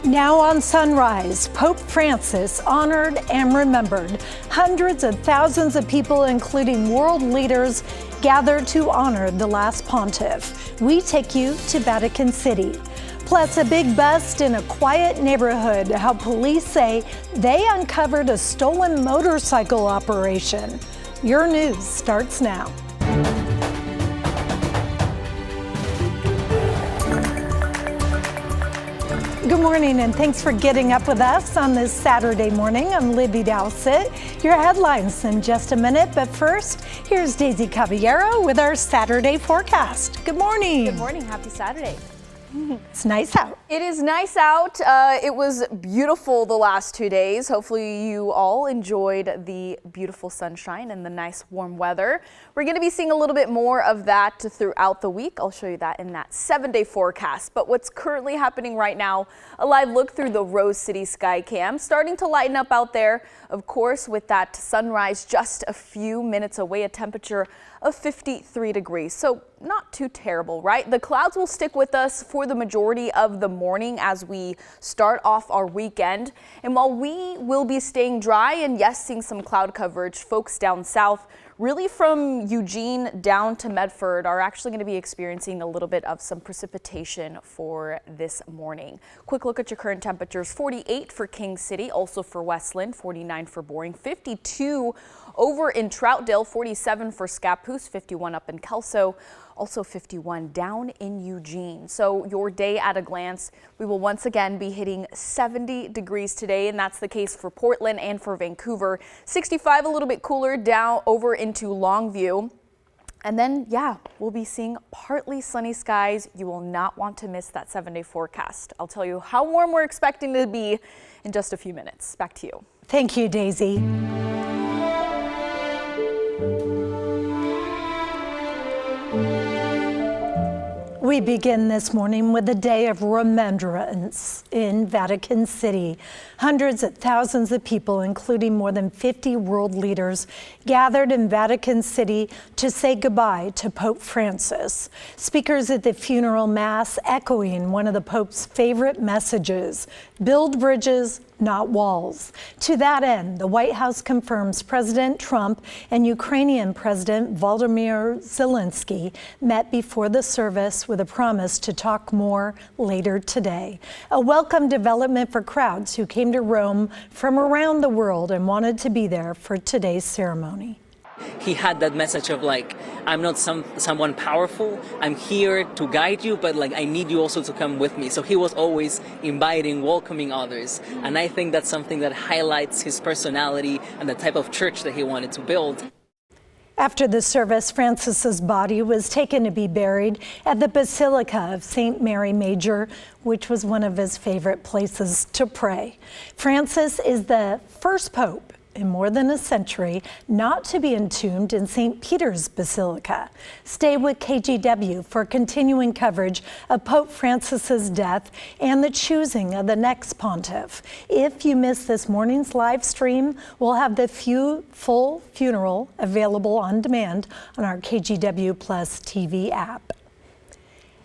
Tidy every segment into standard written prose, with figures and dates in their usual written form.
Now on Sunrise, Pope Francis honored and remembered. Hundreds of thousands of people, including world leaders, gathered to honor the last pontiff. We take you to Vatican City. Plus, a big bust in a quiet neighborhood, how police say they uncovered a stolen motorcycle operation. Your news starts now. Good morning, and thanks for getting up with us on this Saturday morning. I'm Libby Dowsett. Your headlines in just a minute, but first, here's Daisy Caballero with our Saturday forecast. Good morning. Good morning. Happy Saturday. It's nice out. It is nice out. It was beautiful the last 2 days. Hopefully you all enjoyed the beautiful sunshine and the nice warm weather. We're going to be seeing a little bit more of that throughout the week. I'll show you that in that 7-day forecast. But what's currently happening right now, a live look through the Rose City sky cam, starting to lighten up out there. Of course, with that sunrise just a few minutes away, a temperature of 53 degrees. So not too terrible, right? The clouds will stick with us for the majority of the morning as we start off our weekend. And while we will be staying dry and yes, seeing some cloud coverage, folks down south, really from Eugene down to Medford, are actually going to be experiencing a little bit of some precipitation for this morning. Quick look at your current temperatures: 48 for King City, also for Westland, 49 for Boring, 52 over in Troutdale, 47 for Scappoose, 51 up in Kelso, also 51 down in Eugene. So your day at a glance, we will once again be hitting 70 degrees today, and that's the case for Portland and for Vancouver. 65, a little bit cooler down over into Longview. And then, yeah, we'll be seeing partly sunny skies. You will not want to miss that 7-day forecast. I'll tell you how warm we're expecting to be in just a few minutes. Back to you. Thank you, Daisy. We begin this morning with a day of remembrance in Vatican City. Hundreds of thousands of people, including more than 50 world leaders, gathered in Vatican City to say goodbye to Pope Francis. Speakers at the funeral mass echoing one of the Pope's favorite messages: build bridges, not walls. To that end, the White House confirms President Trump and Ukrainian President Volodymyr Zelensky met before the service with a promise to talk more later today. A welcome development for crowds who came to Rome from around the world and wanted to be there for today's ceremony. He had that message of like, I'm not someone powerful, I'm here to guide you, but like I need you also to come with me. So he was always inviting, welcoming others. And I think that's something that highlights his personality and the type of church that he wanted to build. After the service, Francis's body was taken to be buried at the Basilica of St. Mary Major, which was one of his favorite places to pray. Francis is the first pope in more than a century not to be entombed in St. Peter's Basilica. Stay with KGW for continuing coverage of Pope Francis's death and the choosing of the next pontiff. If you missed this morning's live stream, we'll have the full funeral available on demand on our KGW Plus TV app.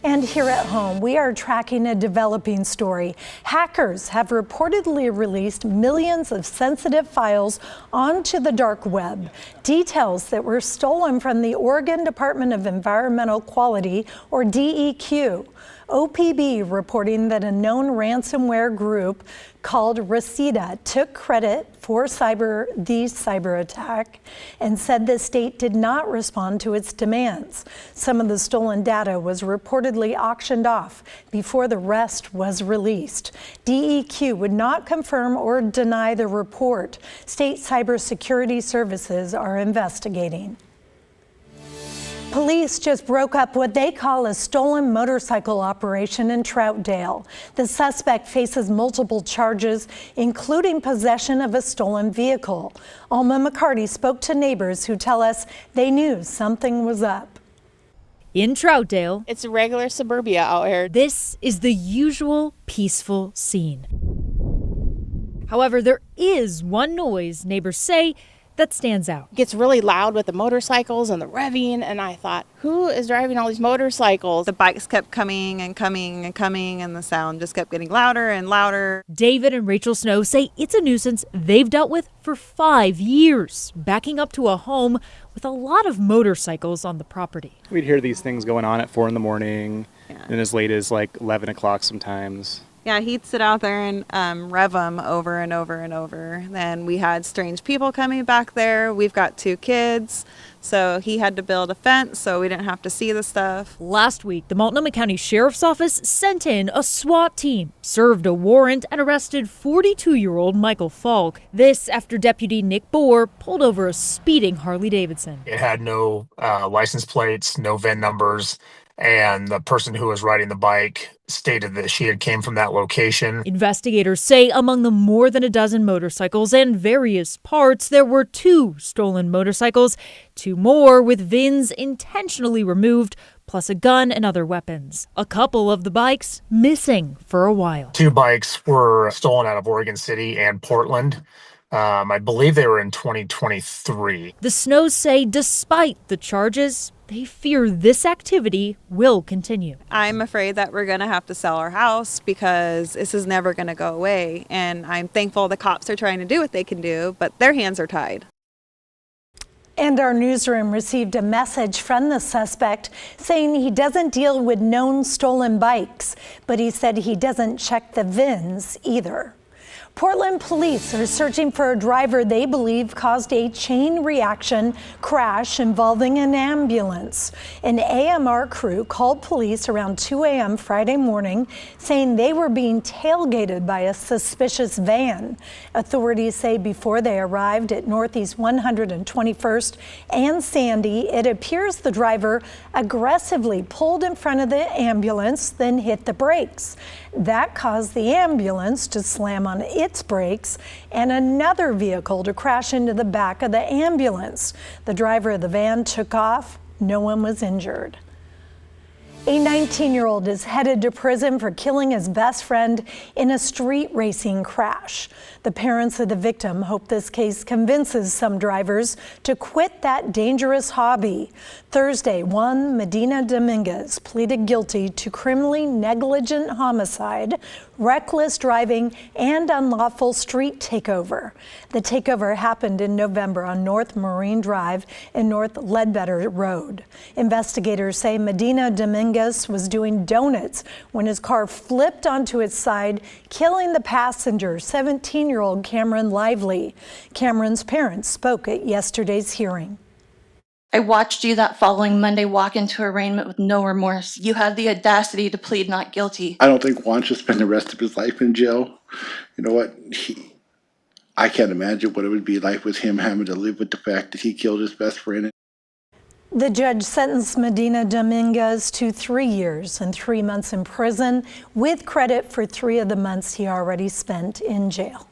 And here at home, we are tracking a developing story. Hackers have reportedly released millions of sensitive files onto the dark web. Details that were stolen from the Oregon Department of Environmental Quality, or DEQ. OPB reporting that a known ransomware group called Reseda took credit for the cyber attack and said the state did not respond to its demands. Some of the stolen data was reportedly auctioned off before the rest was released. DEQ would not confirm or deny the report. State cybersecurity services are investigating. Police just broke up what they call a stolen motorcycle operation in Troutdale. The suspect faces multiple charges, including possession of a stolen vehicle. Alma McCarty spoke to neighbors who tell us they knew something was up. In Troutdale, it's a regular suburbia out here. This is the usual peaceful scene. However, there is one noise neighbors say that stands out. It gets really loud with the motorcycles and the revving, and I thought, who is driving all these motorcycles? The bikes kept coming and coming and coming, and the sound just kept getting louder and louder. David and Rachel Snow say it's a nuisance they've dealt with for 5 years, backing up to a home with a lot of motorcycles on the property. We'd hear these things going on at 4 a.m. and as late as like 11 o'clock sometimes. Yeah, he'd sit out there and rev them over and over and over. Then we had strange people coming back there. We've got 2 kids, so he had to build a fence so we didn't have to see the stuff. Last week, the Multnomah County Sheriff's Office sent in a SWAT team, served a warrant, and arrested 42-year-old Michael Falk. This after Deputy Nick Bohr pulled over a speeding Harley-Davidson. It had no license plates, no VIN numbers, and the person who was riding the bike stated that she had came from that location. Investigators say among the more than a dozen motorcycles and various parts, there were 2 stolen motorcycles, 2 more with VINs intentionally removed, plus a gun and other weapons. A couple of the bikes missing for a while. 2 bikes were stolen out of Oregon City and Portland. I believe they were in 2023. The Snows say despite the charges, they fear this activity will continue. I'm afraid that we're going to have to sell our house because this is never going to go away. And I'm thankful the cops are trying to do what they can do, but their hands are tied. And our newsroom received a message from the suspect saying he doesn't deal with known stolen bikes, but he said he doesn't check the VINs either. Portland police are searching for a driver they believe caused a chain reaction crash involving an ambulance. An AMR crew called police around 2 a.m. Friday morning saying they were being tailgated by a suspicious van. Authorities say before they arrived at Northeast 121st and Sandy, it appears the driver aggressively pulled in front of the ambulance, then hit the brakes. That caused the ambulance to slam on its brakes and another vehicle to crash into the back of the ambulance. The driver of the van took off. No one was injured. A 19-year-old is headed to prison for killing his best friend in a street racing crash. The parents of the victim hope this case convinces some drivers to quit that dangerous hobby. Thursday, Juan Medina Dominguez pleaded guilty to criminally negligent homicide, reckless driving, and unlawful street takeover. The takeover happened in November on North Marine Drive and North Ledbetter Road. Investigators say Medina Dominguez was doing donuts when his car flipped onto its side, killing the passenger, 17-year-old Cameron Lively. Cameron's parents spoke at yesterday's hearing. I watched you that following Monday walk into arraignment with no remorse. You had the audacity to plead not guilty. I don't think Juan should spend the rest of his life in jail. You know what? I can't imagine what it would be like with him having to live with the fact that he killed his best friend. The judge sentenced Medina Dominguez to 3 years and 3 months in prison, with credit for 3 of the months he already spent in jail.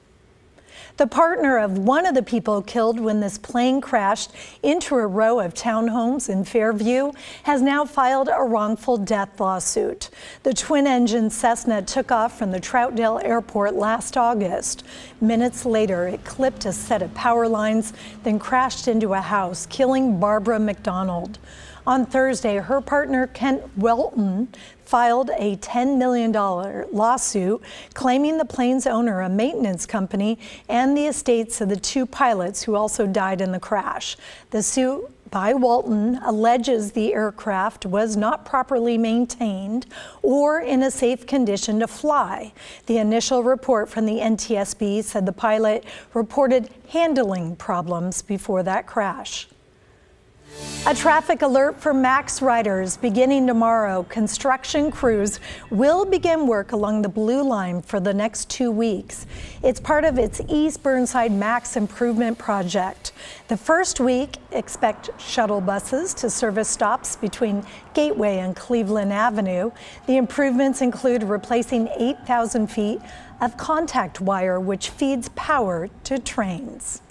The partner of one of the people killed when this plane crashed into a row of townhomes in Fairview has now filed a wrongful death lawsuit. The twin-engine Cessna took off from the Troutdale Airport last August. Minutes later, it clipped a set of power lines, then crashed into a house, killing Barbara McDonald. On Thursday, her partner, Kent Welton, filed a $10 million lawsuit claiming the plane's owner, a maintenance company, and the estates of the 2 pilots who also died in the crash. The suit by Walton alleges the aircraft was not properly maintained or in a safe condition to fly. The initial report from the NTSB said the pilot reported handling problems before that crash. A traffic alert for MAX riders. Beginning tomorrow, construction crews will begin work along the Blue Line for the next 2 weeks. It's part of its East Burnside MAX improvement project. The first week, expect shuttle buses to service stops between Gateway and Cleveland Avenue. The improvements include replacing 8,000 feet of contact wire, which feeds power to trains.